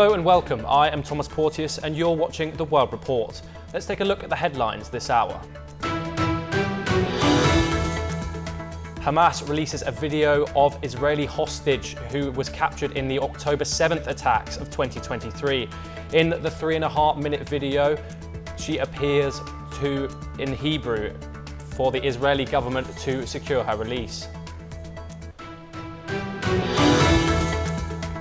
Hello and welcome. I am Thomas Porteus and you're watching The World Report. Let's take a look at the headlines this hour. Hamas releases a video of Israeli hostage who was captured in the October 7th attacks of 2023. In the 3.5-minute video, she appears in Hebrew for the Israeli government to secure her release.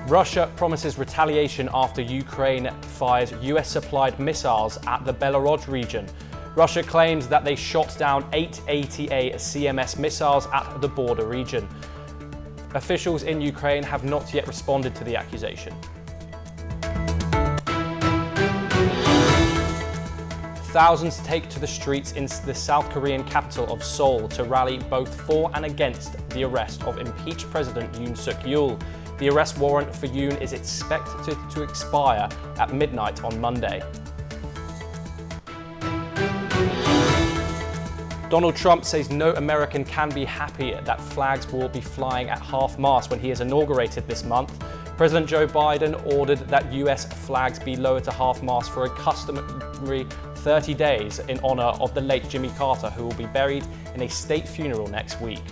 Russia promises retaliation after Ukraine fires US-supplied missiles at the Belgorod region. Russia claims that they shot down 8 ATA CMS missiles at the border region. Officials in Ukraine have not yet responded to the accusation. Thousands take to the streets in the South Korean capital of Seoul to rally both for and against the arrest of impeached President Yoon Suk-yeol. The arrest warrant for Yoon is expected to expire at midnight on Monday. Donald Trump says no American can be happy that flags will be flying at half-mast when he is inaugurated this month. President Joe Biden ordered that US flags be lowered to half-mast for a customary 30 days in honor of the late Jimmy Carter, who will be buried in a state funeral next week.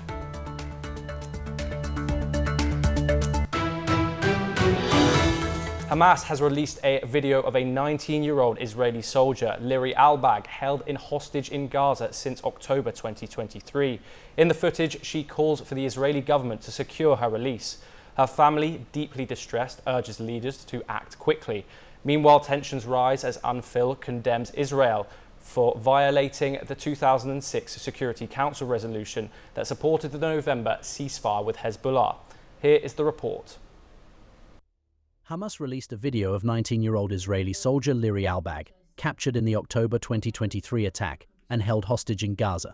Hamas has released a video of a 19-year-old Israeli soldier, Liri Albag, held in hostage in Gaza since October 2023. In the footage, she calls for the Israeli government to secure her release. Her family, deeply distressed, urges leaders to act quickly. Meanwhile, tensions rise as UNFIL condemns Israel for violating the 2006 Security Council resolution that supported the November ceasefire with Hezbollah. Here is the report. Hamas released a video of 19-year-old Israeli soldier Liri Albag, captured in the October 2023 attack and held hostage in Gaza.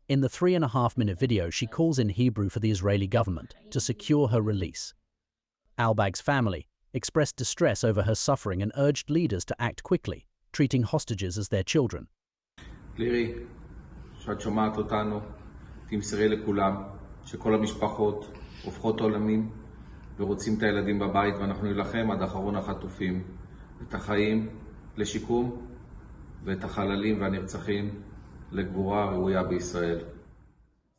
In the 3.5-minute video, she calls in Hebrew for the Israeli government to secure her release. Albag's family expressed distress over her suffering and urged leaders to act quickly, treating hostages as their children. לירי, שאת שומעת אותנו, תמסרי לכולם שכל המשפחות הופכות עולמים ורוצים את הילדים בבית, ואנחנו נלחם עד אחרון החטופים, את החיים לשיקום ואת החללים והנרצחים לגבורה ראויה בישראל.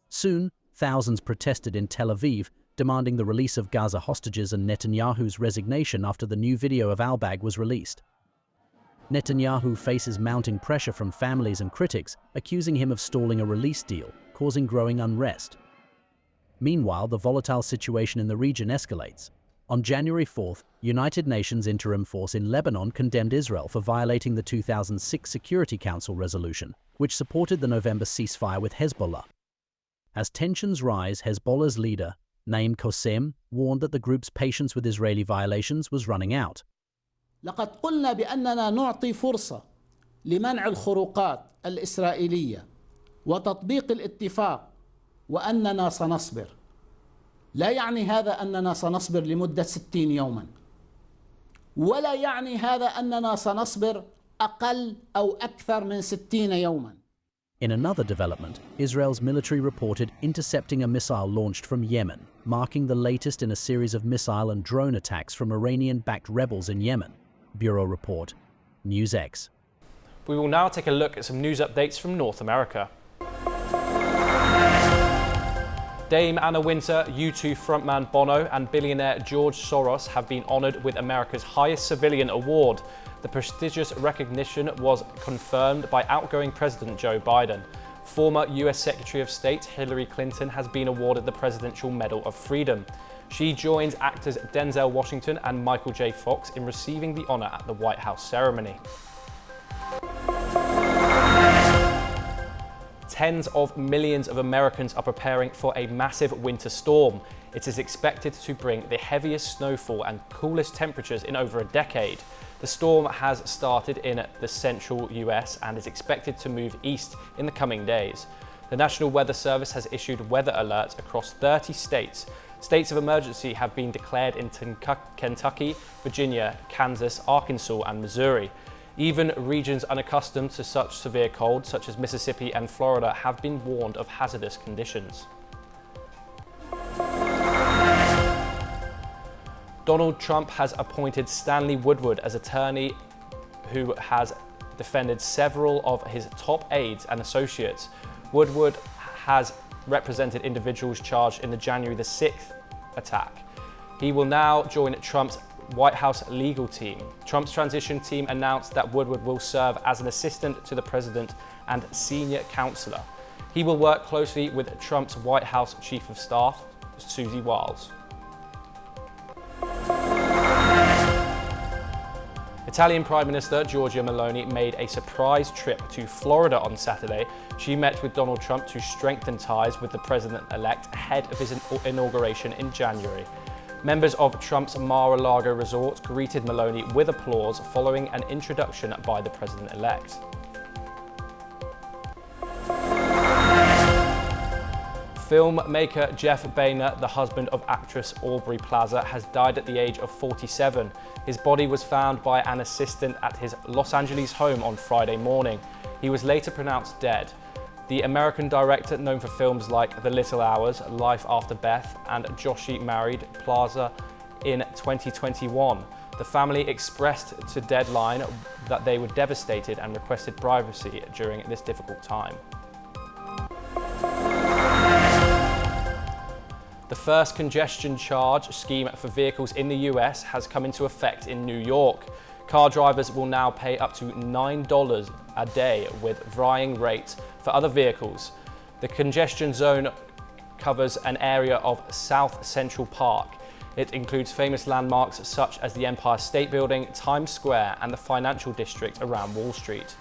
Soon, thousands protested in Tel Aviv, demanding the release of Gaza hostages and Netanyahu's resignation after the new video of Albag was released. Netanyahu faces mounting pressure from families and critics, accusing him of stalling a release deal, causing growing unrest. Meanwhile, the volatile situation in the region escalates. On January 4th, United Nations Interim Force in Lebanon condemned Israel for violating the 2006 Security Council resolution, which supported the November ceasefire with Hezbollah. As tensions rise, Hezbollah's leader, Naim Qassem, warned that the group's patience with Israeli violations was running out. لقد قلنا بأننا نعطي فرصة لمنع الخروقات الإسرائيلية وتطبيق الاتفاق وأننا سنصبر. لا يعني هذا أننا سنصبر لمدة 60 يوما، ولا يعني هذا أننا سنصبر أقل أو أكثر من 60 يوما. In another development, Israel's military reported intercepting a missile launched from Yemen, marking the latest in a series of missile and drone attacks from Iranian-backed rebels in Yemen. Bureau Report, NewsX. We will now take a look at some news updates from North America. Dame Anna Wintour, U2 frontman Bono and billionaire George Soros have been honoured with America's highest civilian award. The prestigious recognition was confirmed by outgoing President Joe Biden. Former US Secretary of State Hillary Clinton has been awarded the Presidential Medal of Freedom. She joins actors Denzel Washington and Michael J. Fox in receiving the honour at the White House ceremony. Tens of millions of Americans are preparing for a massive winter storm. It is expected to bring the heaviest snowfall and coolest temperatures in over a decade. The storm has started in the central US and is expected to move east in the coming days. The National Weather Service has issued weather alerts across 30 states. States of emergency have been declared in Kentucky, Virginia, Kansas, Arkansas, and Missouri. Even regions unaccustomed to such severe cold, such as Mississippi and Florida, have been warned of hazardous conditions. Donald Trump has appointed Stanley Woodward as attorney, who has defended several of his top aides and associates. Woodward has represented individuals charged in the January the 6th attack. He will now join Trump's White House legal team. Trump's transition team announced that Woodward will serve as an assistant to the president and senior counselor. He will work closely with Trump's White House chief of staff, Susie Wiles. Italian Prime Minister Giorgia Meloni made a surprise trip to Florida on Saturday. She met with Donald Trump to strengthen ties with the president-elect ahead of his inauguration in January. Members of Trump's Mar-a-Lago resort greeted Meloni with applause following an introduction by the president-elect. Filmmaker Jeff Boehner, the husband of actress Aubrey Plaza, has died at the age of 47. His body was found by an assistant at his Los Angeles home on Friday morning. He was later pronounced dead. The American director, known for films like The Little Hours, Life After Beth, and Joshi married Plaza in 2021. The family expressed to Deadline that they were devastated and requested privacy during this difficult time. The first congestion charge scheme for vehicles in the US has come into effect in New York. Car drivers will now pay up to $9 a day with varying rates for other vehicles. The congestion zone covers an area of South Central Park. It includes famous landmarks such as the Empire State Building, Times Square, and the financial district around Wall Street.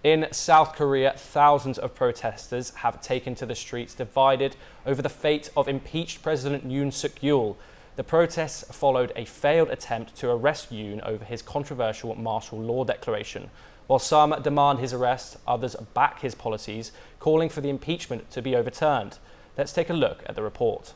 In South Korea, thousands of protesters have taken to the streets divided over the fate of impeached President Yoon Suk-yeol. The protests followed a failed attempt to arrest Yoon over his controversial martial law declaration. While some demand his arrest, others back his policies, calling for the impeachment to be overturned. Let's take a look at the report.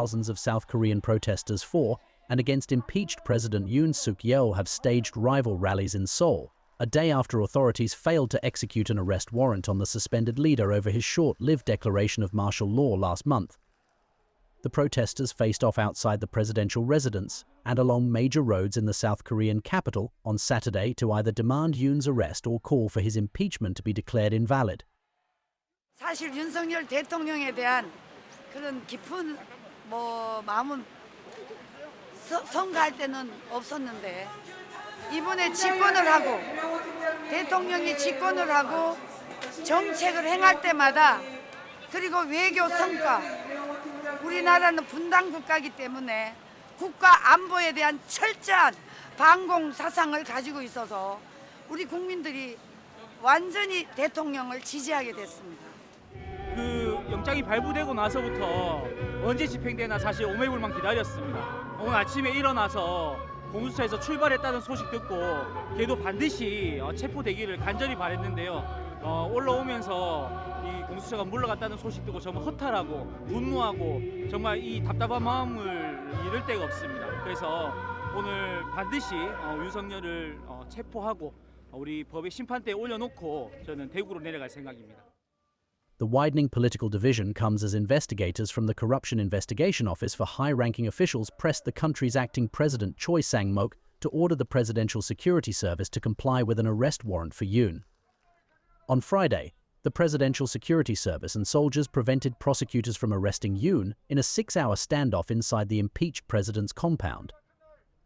Thousands of South Korean protesters for and against impeached President Yoon Suk-yeol have staged rival rallies in Seoul, a day after authorities failed to execute an arrest warrant on the suspended leader over his short-lived declaration of martial law last month. The protesters faced off outside the presidential residence and along major roads in the South Korean capital on Saturday to either demand Yoon's arrest or call for his impeachment to be declared invalid. 사실 윤석열 대통령에 대한 그런 깊은 마음은 선거할 때는 없었는데 이번에 집권을 하고 대통령이 집권을 하고 정책을 행할 때마다 그리고 외교 성과 우리나라는 분단 국가이기 때문에 국가 안보에 대한 철저한 반공 사상을 가지고 있어서 우리 국민들이 완전히 대통령을 지지하게 됐습니다. 그 영장이 발부되고 나서부터 언제 집행되나 사실 오매불망 기다렸습니다. 오늘 아침에 일어나서 공수처에서 출발했다는 소식 듣고 걔도 반드시 체포되기를 간절히 바랬는데요. 올라오면서 이 공수처가 물러갔다는 소식 듣고 정말 허탈하고 분노하고 정말 이 답답한 마음을 이를 데가 없습니다. 그래서 오늘 반드시 윤석열을 체포하고 우리 법의 심판대에 올려놓고 저는 대구로 내려갈 생각입니다. The widening political division comes as investigators from the Corruption Investigation Office for high-ranking officials pressed the country's acting president Choi Sang-mok to order the Presidential Security Service to comply with an arrest warrant for Yoon. On Friday, the Presidential Security Service and soldiers prevented prosecutors from arresting Yoon in a 6-hour standoff inside the impeached president's compound.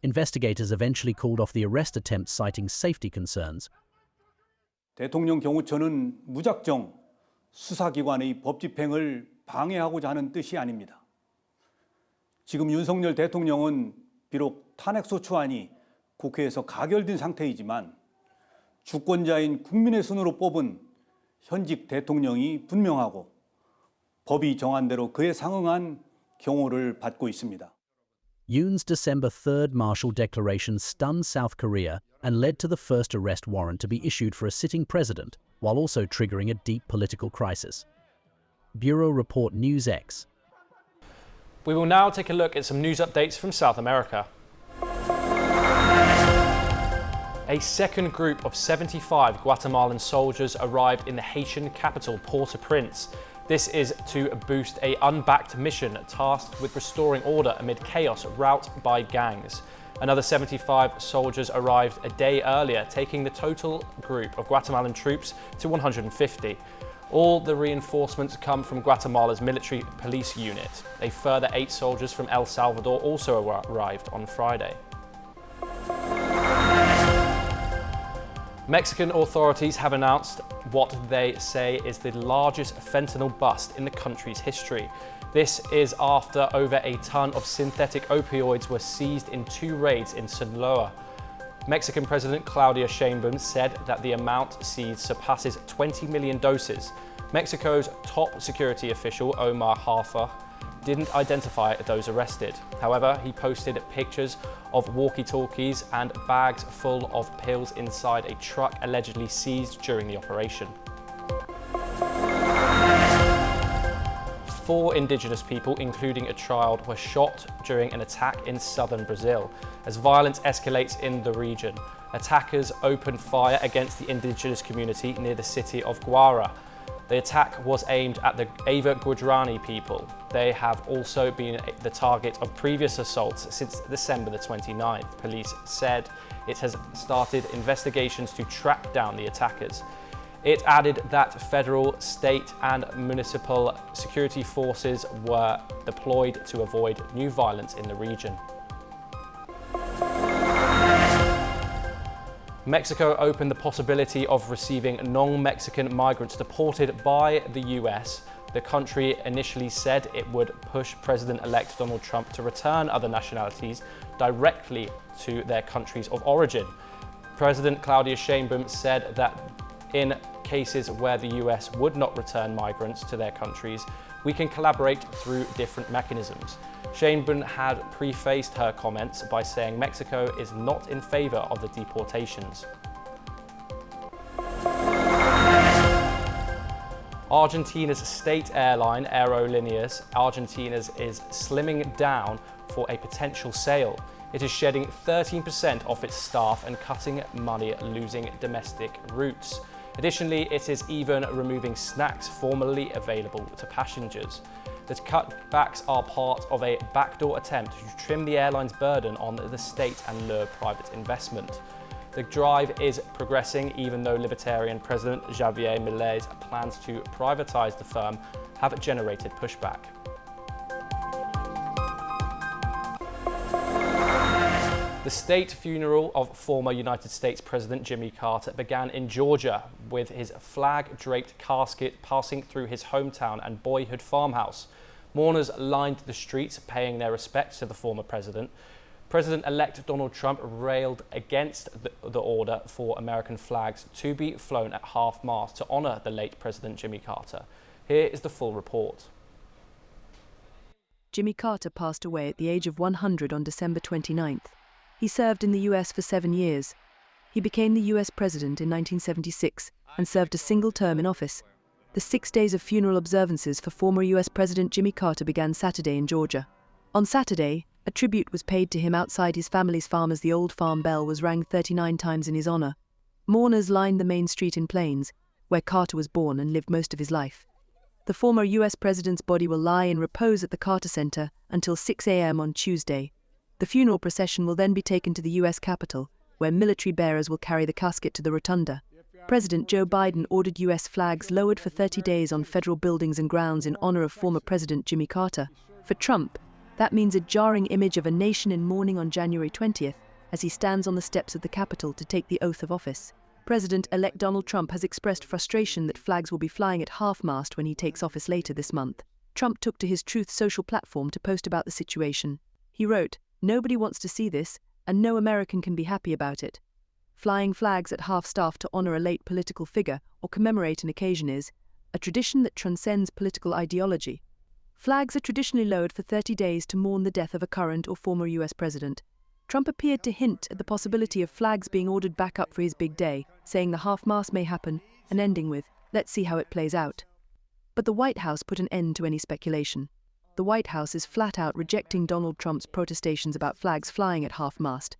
Investigators eventually called off the arrest attempt citing safety concerns. 대통령 경호처는 무작정 수사기관의 법 집행을 방해하고자 하는 뜻이 아닙니다. 지금 윤석열 대통령은 비록 탄핵소추안이 국회에서 가결된 상태이지만 주권자인 국민의 손으로 뽑은 현직 대통령이 분명하고 법이 정한 대로 그에 상응한 경호를 받고 있습니다. Yoon's December 3rd martial declaration stunned South Korea and led to the first arrest warrant to be issued for a sitting president, while also triggering a deep political crisis. Bureau Report NewsX. We will now take a look at some news updates from South America. A second group of 75 Guatemalan soldiers arrived in the Haitian capital, Port-au-Prince. This is to boost an unbacked mission tasked with restoring order amid chaos wrought by gangs. Another 75 soldiers arrived a day earlier, taking the total group of Guatemalan troops to 150. All the reinforcements come from Guatemala's military police unit. A further 8 soldiers from El Salvador also arrived on Friday. Mexican authorities have announced what they say is the largest fentanyl bust in the country's history. This is after over a ton of synthetic opioids were seized in 2 raids in Sinaloa. Mexican President Claudia Sheinbaum said that the amount seized surpasses 20 million doses. Mexico's top security official, Omar Harfa, didn't identify those arrested. However, he posted pictures of walkie-talkies and bags full of pills inside a truck allegedly seized during the operation. 4 indigenous people, including a child, were shot during an attack in southern Brazil. As violence escalates in the region, attackers opened fire against the indigenous community near the city of Guara. The attack was aimed at the Ava Guarani people. They have also been the target of previous assaults since December the 29th. Police said it has started investigations to track down the attackers. It added that federal, state and municipal security forces were deployed to avoid new violence in the region. Mexico opened the possibility of receiving non-Mexican migrants deported by the US. The country initially said it would push President-elect Donald Trump to return other nationalities directly to their countries of origin. President Claudia Sheinbaum said that in cases where the US would not return migrants to their countries, we can collaborate through different mechanisms. Sheinbaum had prefaced her comments by saying Mexico is not in favor of the deportations. Argentina's state airline, Aerolíneas Argentinas, is slimming down for a potential sale. It is shedding 13% of its staff and cutting money, losing domestic routes. Additionally, it is even removing snacks formerly available to passengers. The cutbacks are part of a backdoor attempt to trim the airline's burden on the state and lure private investment. The drive is progressing even though Libertarian President Javier Milei's plans to privatize the firm have generated pushback. The state funeral of former United States President Jimmy Carter began in Georgia, with his flag-draped casket passing through his hometown and boyhood farmhouse. Mourners lined the streets, paying their respects to the former president. President-elect Donald Trump railed against the order for American flags to be flown at half-mast to honor the late President Jimmy Carter. Here is the full report. Jimmy Carter passed away at the age of 100 on December 29th. He served in the US for 7 years. He became the US president in 1976 and served a single term in office. The 6 days of funeral observances for former US President Jimmy Carter began Saturday in Georgia. On Saturday, a tribute was paid to him outside his family's farm as the old farm bell was rang 39 times in his honor. Mourners lined the main street in Plains, where Carter was born and lived most of his life. The former US president's body will lie in repose at the Carter Center until 6 a.m. on Tuesday. The funeral procession will then be taken to the US Capitol, where military bearers will carry the casket to the rotunda. President Joe Biden ordered US flags lowered for 30 days on federal buildings and grounds in honor of former President Jimmy Carter. For Trump, that means a jarring image of a nation in mourning on January 20th as he stands on the steps of the Capitol to take the oath of office. President-elect Donald Trump has expressed frustration that flags will be flying at half-mast when he takes office later this month. Trump took to his Truth Social platform to post about the situation. He wrote, "Nobody wants to see this, and no American can be happy about it. Flying flags at half-staff to honor a late political figure or commemorate an occasion is a tradition that transcends political ideology. Flags are traditionally lowered for 30 days to mourn the death of a current or former US president." Trump appeared to hint at the possibility of flags being ordered back up for his big day, saying the half-mast may happen, and ending with, "Let's see how it plays out." But the White House put an end to any speculation. The White House is flat-out rejecting Donald Trump's protestations about flags flying at half-mast.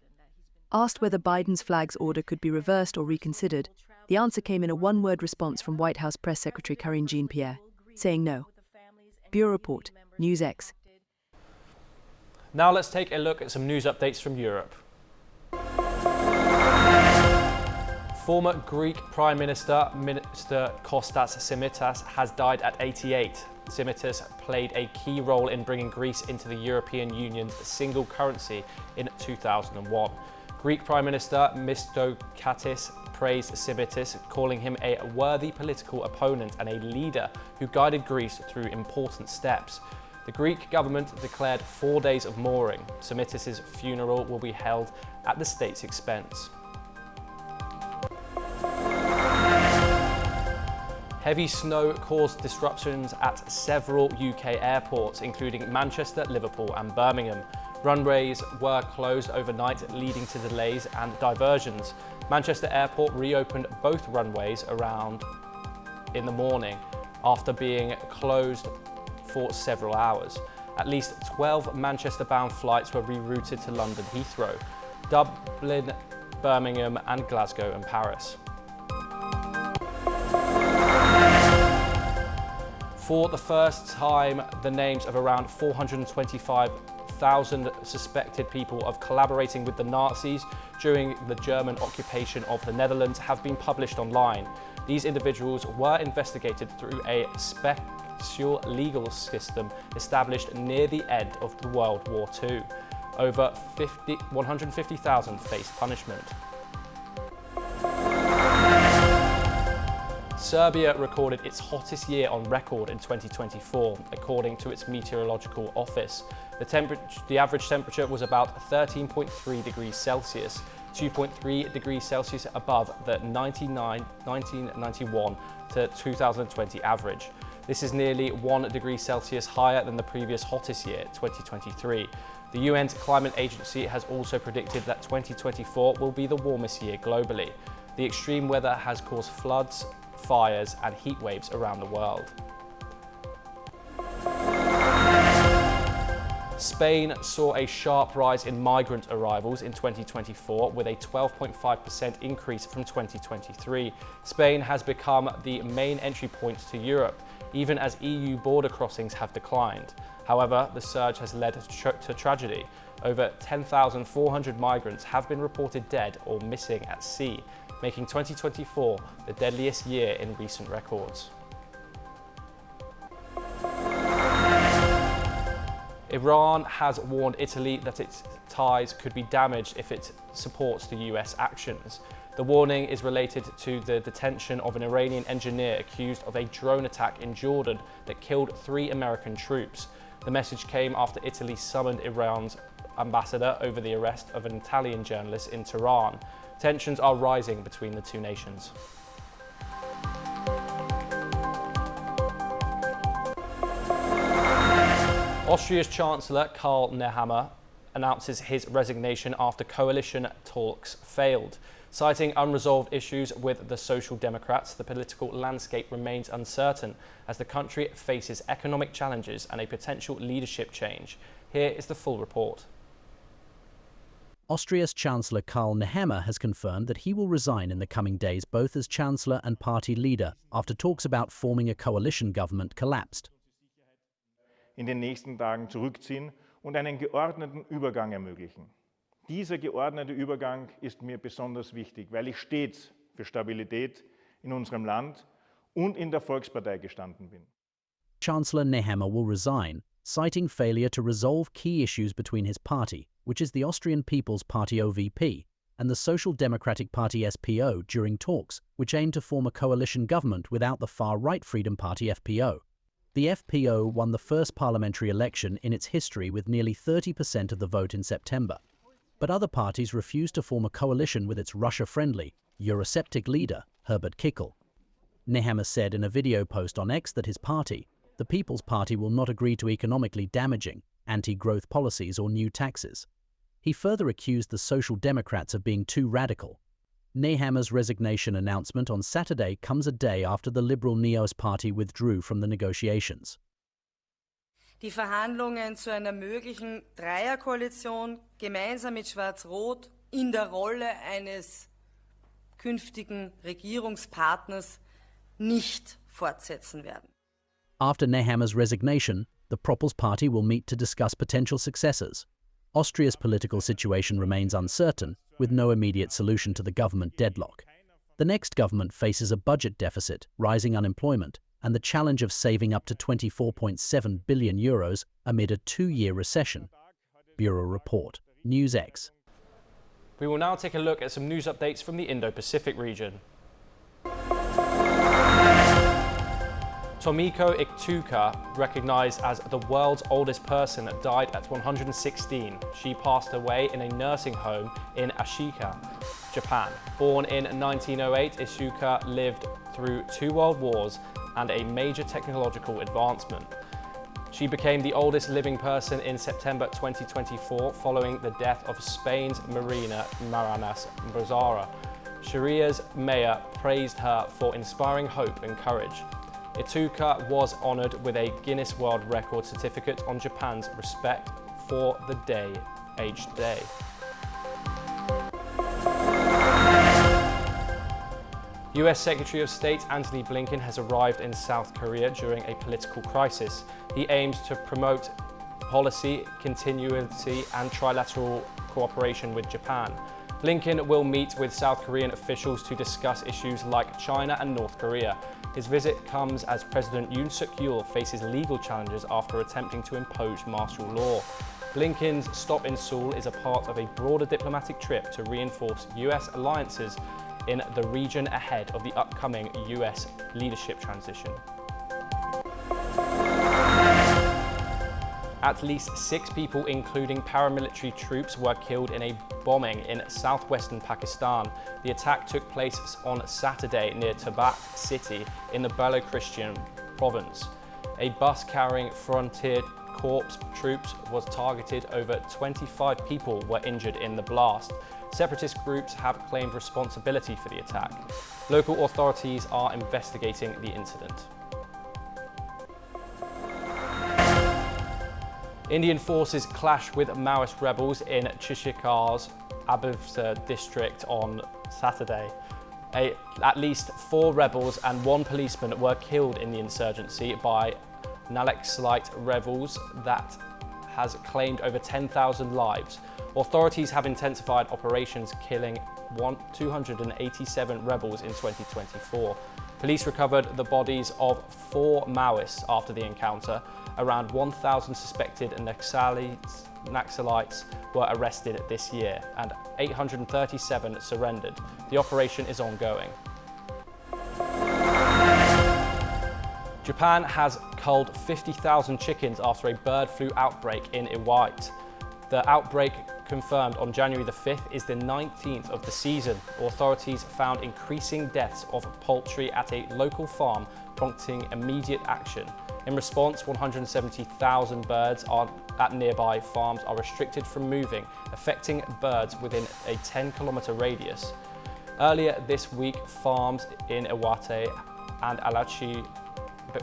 Asked whether Biden's flags order could be reversed or reconsidered, the answer came in a one-word response from White House Press Secretary Karine Jean-Pierre. saying no. Bureau Report, NewsX. Now let's take a look at some news updates from Europe. Former Greek Prime Minister Kostas Simitas has died at 88. Simitas played a key role in bringing Greece into the European Union's single currency in 2001. Greek Prime Minister Mitsotakis praised Simitas, calling him a worthy political opponent and a leader who guided Greece through important steps. The Greek government declared 4 days of mourning. Simitas' funeral will be held at the state's expense. Heavy snow caused disruptions at several UK airports, including Manchester, Liverpool and Birmingham. Runways were closed overnight, leading to delays and diversions. Manchester Airport reopened both runways around in the morning after being closed for several hours. At least 12 Manchester-bound flights were rerouted to London Heathrow, Dublin, Birmingham and Glasgow and Paris. For the first time, the names of around 425,000 suspected people of collaborating with the Nazis during the German occupation of the Netherlands have been published online. These individuals were investigated through a special legal system established near the end of World War II. Over 150,000 faced punishment. Serbia recorded its hottest year on record in 2024, according to its meteorological office. The average temperature was about 13.3 degrees Celsius, 2.3 degrees Celsius above the 1991 to 2020 average. This is nearly 1 degree Celsius higher than the previous hottest year, 2023. The UN's Climate Agency has also predicted that 2024 will be the warmest year globally. The extreme weather has caused floods, fires and heat waves around the world. Spain saw a sharp rise in migrant arrivals in 2024 with a 12.5% increase from 2023. Spain has become the main entry point to Europe, even as EU border crossings have declined. However, the surge has led to tragedy. Over 10,400 migrants have been reported dead or missing at sea, making 2024 the deadliest year in recent records. Iran has warned Italy that its ties could be damaged if it supports the US actions. The warning is related to the detention of an Iranian engineer accused of a drone attack in Jordan that killed 3 American troops. The message came after Italy summoned Iran's ambassador over the arrest of an Italian journalist in Tehran. Tensions are rising between the two nations. Austria's Chancellor Karl Nehammer announces his resignation after coalition talks failed. Citing unresolved issues with the Social Democrats, the political landscape remains uncertain as the country faces economic challenges and a potential leadership change. Here is the full report. Austria's Chancellor Karl Nehammer has confirmed that he will resign in the coming days both as Chancellor and party leader after talks about forming a coalition government collapsed. In den nächsten Tagen zurückziehen und einen geordneten Übergang ermöglichen. Dieser geordnete Übergang ist mir besonders wichtig, weil ich stets für Stabilität in unserem Land und in der Volkspartei gestanden bin. Chancellor Nehammer will resign, citing failure to resolve key issues between his party, which is the Austrian People's Party OVP, and the Social Democratic Party SPO during talks, which aim to form a coalition government without the far-right Freedom Party FPO. The FPO won the first parliamentary election in its history with nearly 30% of the vote in September. But other parties refused to form a coalition with its Russia-friendly, Eurosceptic leader, Herbert Kickl. Nehammer said in a video post on X that his party, the People's Party, will not agree to economically damaging, anti-growth policies or new taxes. He further accused the Social Democrats of being too radical. Nehammer's resignation announcement on Saturday comes a day after the Liberal NEOS Party withdrew from the negotiations. Die Verhandlungen zu einer möglichen Dreierkoalition gemeinsam mit Schwarz-Rot in der Rolle eines künftigen Regierungspartners nicht fortsetzen werden. After Nehammer's resignation, the Propols party will meet to discuss potential successors. Austria's political situation remains uncertain, with no immediate solution to the government deadlock. The next government faces a budget deficit, rising unemployment, and the challenge of saving up to €24.7 billion amid a two-year recession. Bureau Report, NewsX. We will now take a look at some news updates from the Indo-Pacific region. Tomiko Ituka, recognized as the world's oldest person, died at 116. She passed away in a nursing home in Ashika, Japan. Born in 1908, Ituka lived through 2 world wars and a major technological advancement. She became the oldest living person in September 2024 following the death of Spain's Marina Maranas Bozara. Sharia's mayor praised her for inspiring hope and courage. Ituka was honored with a Guinness World Record certificate on Japan's Respect for the Day aged day. US Secretary of State Antony Blinken has arrived in South Korea during a political crisis. He aims to promote policy continuity and trilateral cooperation with Japan. Blinken will meet with South Korean officials to discuss issues like China and North Korea. His visit comes as President Yoon faces legal challenges after attempting to impose martial law. Blinken's stop in Seoul is a part of a broader diplomatic trip to reinforce US alliances in the region ahead of the upcoming US leadership transition. At least 6 people, including paramilitary troops, were killed in a bombing in southwestern Pakistan. The attack took place on Saturday near Tabat city in the Balochian province. A bus carrying Frontier Corps troops was targeted. Over 25 people were injured in the blast. Separatist groups have claimed responsibility for the attack. Local authorities are investigating the incident. Indian forces clashed with Maoist rebels in Chishikar's Abhavsa district on Saturday. At least 4 rebels and 1 policeman were killed in the insurgency by Nalaxalite rebels that has claimed over 10,000 lives. Authorities have intensified operations, killing 287 rebels in 2024. Police recovered the bodies of 4 Maoists after the encounter. Around 1,000 suspected Naxalites were arrested this year, and 837 surrendered. The operation is ongoing. Japan has culled 50,000 chickens after a bird flu outbreak in Iwate. The outbreak, confirmed on January the 5th, is the 19th of the season. Authorities found increasing deaths of poultry at a local farm, prompting immediate action. In response, 170,000 birds at nearby farms are restricted from moving, affecting birds within a 10-kilometer radius. Earlier this week, farms in Iwate and Alachi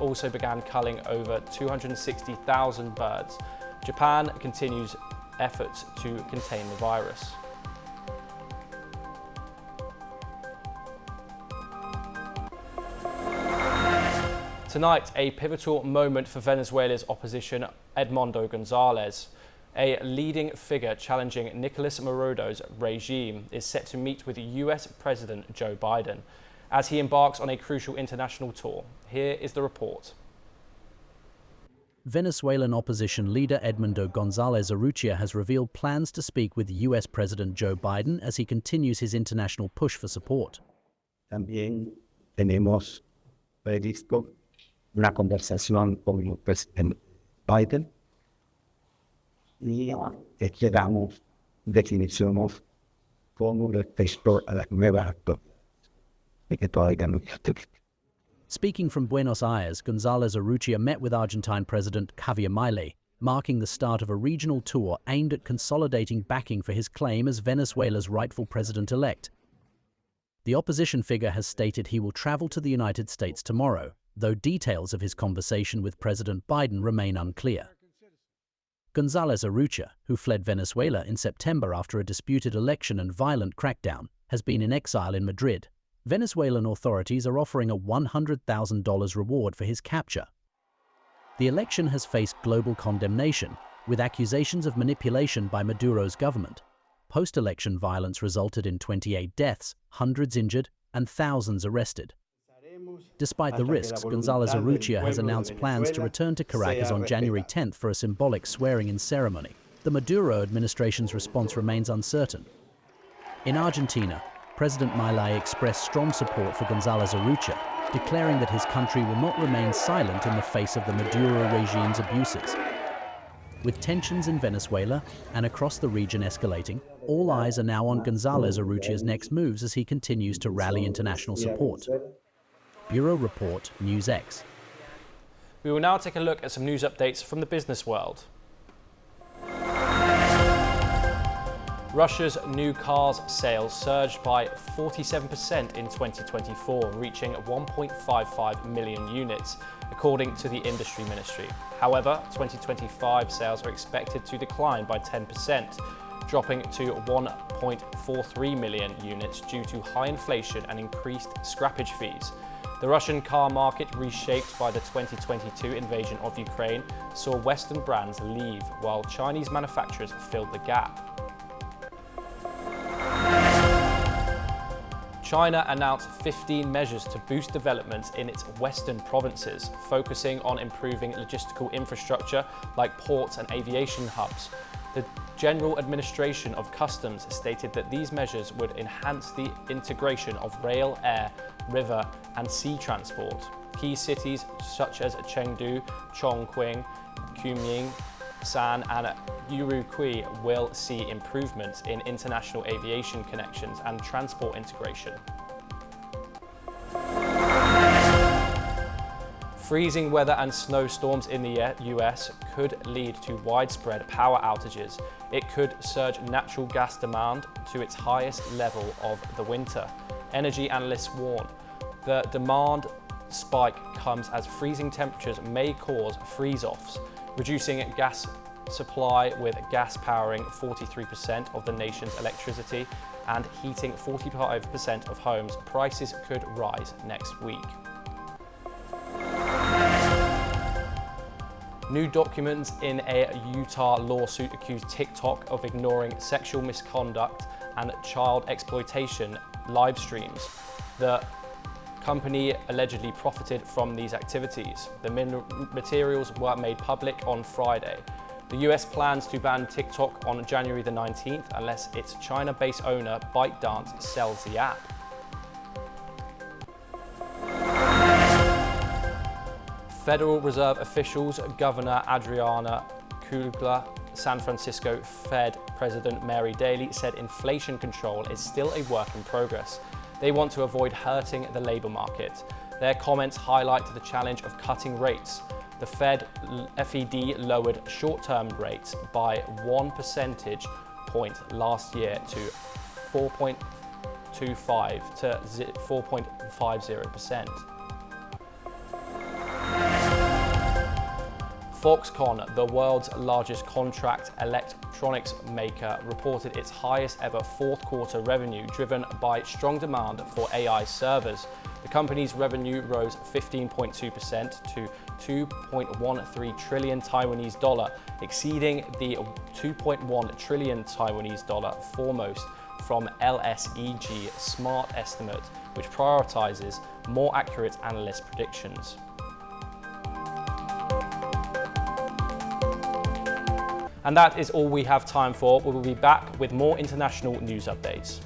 also began culling over 260,000 birds. Japan continues efforts to contain the virus. Tonight, a pivotal moment for Venezuela's opposition, Edmundo Gonzalez. A leading figure challenging Nicolas Maduro's regime is set to meet with US President Joe Biden as he embarks on a crucial international tour. Here is the report. Venezuelan opposition leader Edmundo Gonzalez Urrutia has revealed plans to speak with US President Joe Biden as he continues his international push for support. También tenemos previsto una conversación con el presidente Biden y esperamos definiciones con respecto a las nuevas actividades que todavía no existen. Speaking from Buenos Aires, Gonzalez Urrutia met with Argentine President Javier Milei, marking the start of a regional tour aimed at consolidating backing for his claim as Venezuela's rightful president-elect. The opposition figure has stated he will travel to the United States tomorrow, though details of his conversation with President Biden remain unclear. Gonzalez Urrutia, who fled Venezuela in September after a disputed election and violent crackdown, has been in exile in Madrid. Venezuelan authorities are offering a $100,000 reward for his capture. The election has faced global condemnation, with accusations of manipulation by Maduro's government. Post-election violence resulted in 28 deaths, hundreds injured, and thousands arrested. Despite the risks, González Urrutia has announced plans to return to Caracas on January 10th for a symbolic swearing-in ceremony. The Maduro administration's response remains uncertain. In Argentina, President Milei expressed strong support for González Urrutia, declaring that his country will not remain silent in the face of the Maduro regime's abuses. With tensions in Venezuela and across the region escalating, all eyes are now on González Urrutia's next moves as he continues to rally international support. Bureau Report, NewsX. We will now take a look at some news updates from the business world. Russia's new cars sales surged by 47% in 2024, reaching 1.55 million units, according to the industry ministry. However, 2025 sales are expected to decline by 10%, dropping to 1.43 million units due to high inflation and increased scrappage fees. The Russian car market, reshaped by the 2022 invasion of Ukraine, saw Western brands leave, while Chinese manufacturers filled the gap. China announced 15 measures to boost development in its western provinces, focusing on improving logistical infrastructure like ports and aviation hubs. The General Administration of Customs stated that these measures would enhance the integration of rail, air, river, and sea transport. Key cities such as Chengdu, Chongqing, Kunming, San, and Urumqi will see improvements in international aviation connections and transport integration. Freezing weather and snowstorms in the US could lead to widespread power outages. It could surge natural gas demand to its highest level of the winter. Energy analysts warn the demand spike comes as freezing temperatures may cause freeze-offs, reducing gas supply, with gas powering 43% of the nation's electricity and heating 45% of homes. Prices could rise next week. New documents in a Utah lawsuit accuse TikTok of ignoring sexual misconduct and child exploitation live streams. The company allegedly profited from these activities. The materials were made public on Friday. The US plans to ban TikTok on January the 19th unless its China-based owner ByteDance sells the app. Federal Reserve officials, Governor Adriana Kugler, San Francisco Fed President Mary Daly said inflation control is still a work in progress. They want to avoid hurting the labor market. Their comments highlight the challenge of cutting rates. The FED lowered short-term rates by 1 percentage point last year to 4.25 to 4.50%. Foxconn, the world's largest contract electronics maker, reported its highest ever fourth quarter revenue, driven by strong demand for AI servers. The company's revenue rose 15.2% to 2.13 trillion Taiwanese dollar, exceeding the 2.1 trillion Taiwanese dollar foremost from LSEG Smart Estimate, which prioritizes more accurate analyst predictions. And that is all we have time for. We will be back with more international news updates.